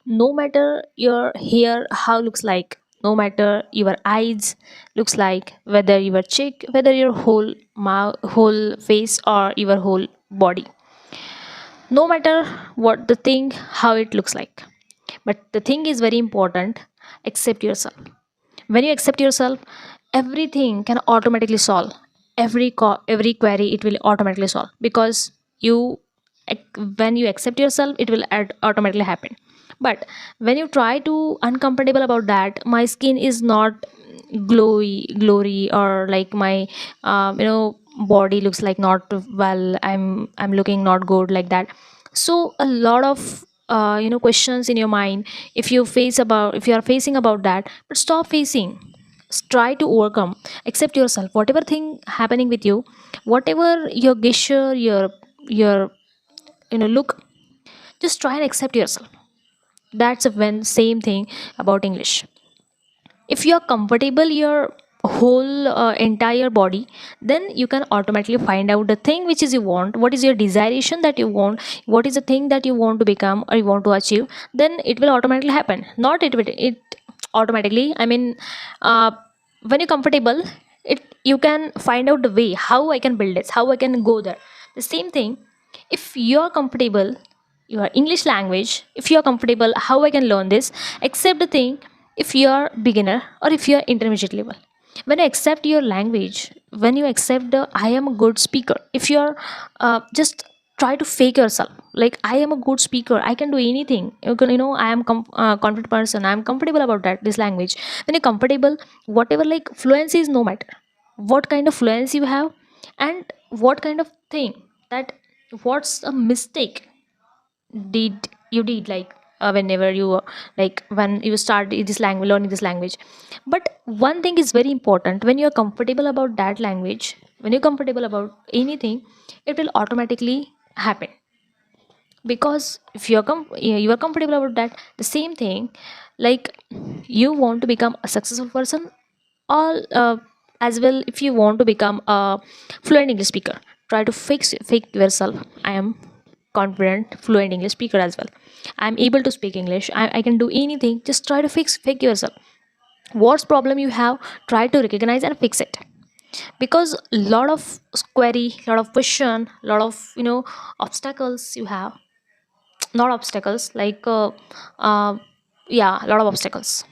No matter your hair how looks like, no matter your eyes looks like, whether your cheek, whether your whole mouth, whole face, or your whole body, no matter what the thing how it looks like. But the thing is very important, accept yourself. When you accept yourself, everything can automatically solve. Every query it will automatically solve, because you when you accept yourself, it will automatically happen. But when you try to uncomfortable about that, my skin is not glory, or like my body looks like not well, I'm looking not good, like that. So a lot of questions in your mind, if you are facing about that. But stop facing, try to overcome, accept yourself, whatever thing happening with you, whatever your gesture, your look, just try and accept yourself. That's when same thing about English. If you are comfortable your whole entire body, then you can automatically find out the thing which is you want, what is your desiration that you want, what is the thing that you want to become or you want to achieve. Then it will automatically happen, not it automatically, I mean, uh, when you're comfortable, it you can find out the way how I can build this, how I can go there. The same thing, if you're comfortable your English language, if you're comfortable how I can learn this, accept the thing. If you're beginner or if you're intermediate level, when you accept your language, when you accept the I am a good speaker, if you're just try to fake yourself like I am a good speaker, I can do anything, I am confident person, I am comfortable about that this language. When you're comfortable, whatever, like fluency is no matter what kind of fluency you have, and what kind of thing that, what's a mistake did like whenever you like when you start this language, learning this language. But one thing is very important, when you're comfortable about that language, when you're comfortable about anything, it will automatically happen. Because if you are comfortable about that, the same thing, like you want to become a successful person, all as well, if you want to become a fluent English speaker, try to fake yourself. I am confident fluent English speaker as well, I'm able to speak English, I can do anything. Just try to fake yourself. What's problem you have, try to recognize and fix it. Because lot of query, lot of question, lot of obstacles you have, not obstacles like yeah, a lot of obstacles.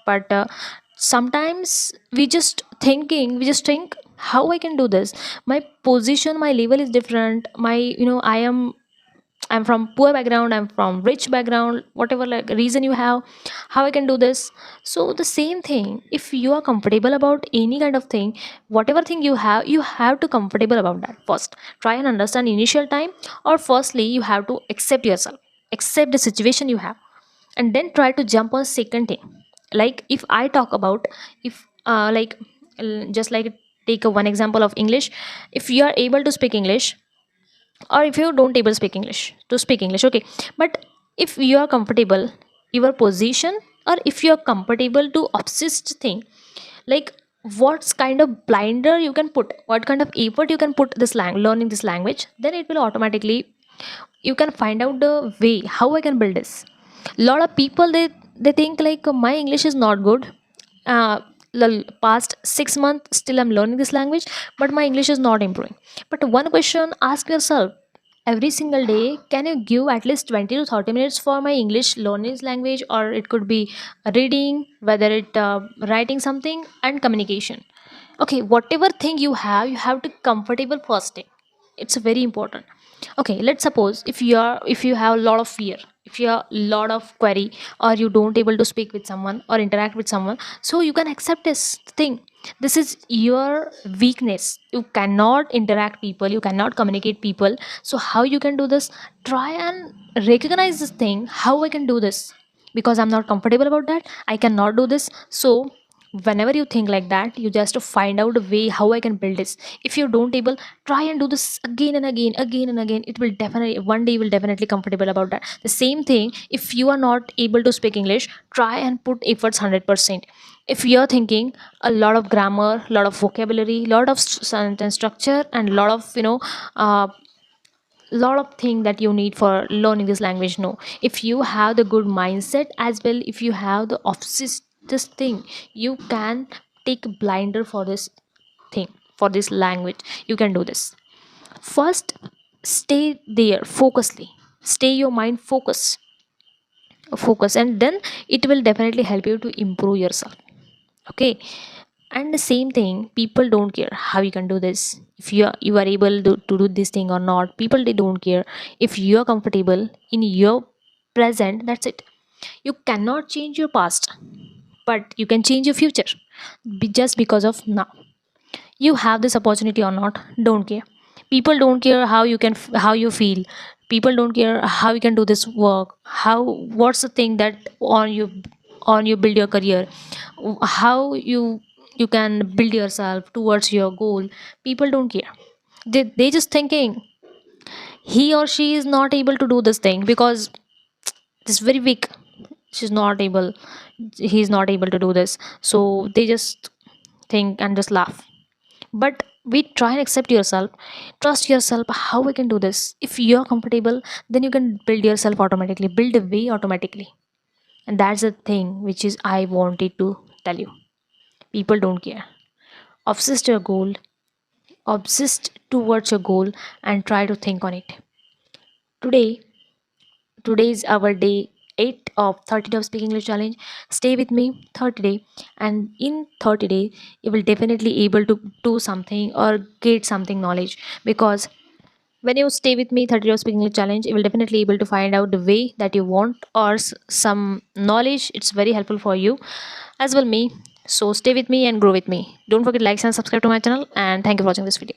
But sometimes we just think how I can do this. My position, my level is different, my I'm from poor background, I'm from rich background, whatever like reason you have, how I can do this. So the same thing, if you are comfortable about any kind of thing, whatever thing you have to comfortable about that first. Try and understand initial time, or firstly you have to accept yourself, accept the situation you have, and then try to jump on second thing. Like if I talk about, if just like take a one example of English. If you are able to speak English, or if you don't able to speak English, okay. But if you are comfortable your position, or if you are comfortable to obsessed thing, like what kind of blinder you can put, what kind of effort you can put this learning this language, then it will automatically, you can find out the way how I can build this. Lot of people, they think like my English is not good. Past 6 months still I'm learning this language, but my English is not improving. But one question, ask yourself, every single day can you give at least 20 to 30 minutes for my English learning language, or it could be reading, whether it writing something, and communication. Okay, whatever thing you have to comfortable first thing. It's very important. Okay, let's suppose if you have a lot of fear, if you have a lot of query, or you don't able to speak with someone or interact with someone, so you can accept this thing. This is your weakness, you cannot interact people, you cannot communicate people. So how you can do this? Try and recognize this thing, how I can do this, because I'm not comfortable about that, I cannot do this. So whenever you think like that, you just find out a way how I can build this. If you don't able, try and do this again and again, again and again. It will definitely, one day you will definitely comfortable about that. The same thing, if you are not able to speak English, try and put efforts 100%. If you're thinking a lot of grammar, lot of vocabulary, lot of sentence structure, and lot of uh, lot of thing that you need for learning this language. No, if you have the good mindset as well, if you have the obsessed this thing, you can take a blinder for this thing, for this language. You can do this. First, stay there focusly, stay your mind focus, and then it will definitely help you to improve yourself. Okay. And the same thing, people don't care how you can do this, if you are able to do this thing or not. People, they don't care. If you are comfortable in your present, that's it. You cannot change your past, but you can change your future. Just because of now, you have this opportunity or not, don't care. People don't care how you can how you feel. People don't care how you can do this work, how, what's the thing that on you build your career, how you can build yourself towards your goal. People don't care. They just thinking he or she is not able to do this thing because this very weak, she's not able, he's not able to do this. So they just think and just laugh. But we try and accept yourself, trust yourself how we can do this. If you're comfortable, then you can build yourself automatically, build a way automatically. And that's the thing which is I wanted to tell you. People don't care. Obsess your goal, obsessed towards your goal, and try to think on it. Today today is our day 8 of 30 day of speaking English challenge. Stay with me 30 day, and in 30 day you will definitely able to do something or get something knowledge. Because when you stay with me 30 day of speaking English challenge, you will definitely able to find out the way that you want, or some knowledge. It's very helpful for you as well me. So stay with me and grow with me. Don't forget to like and subscribe to my channel, and thank you for watching this video.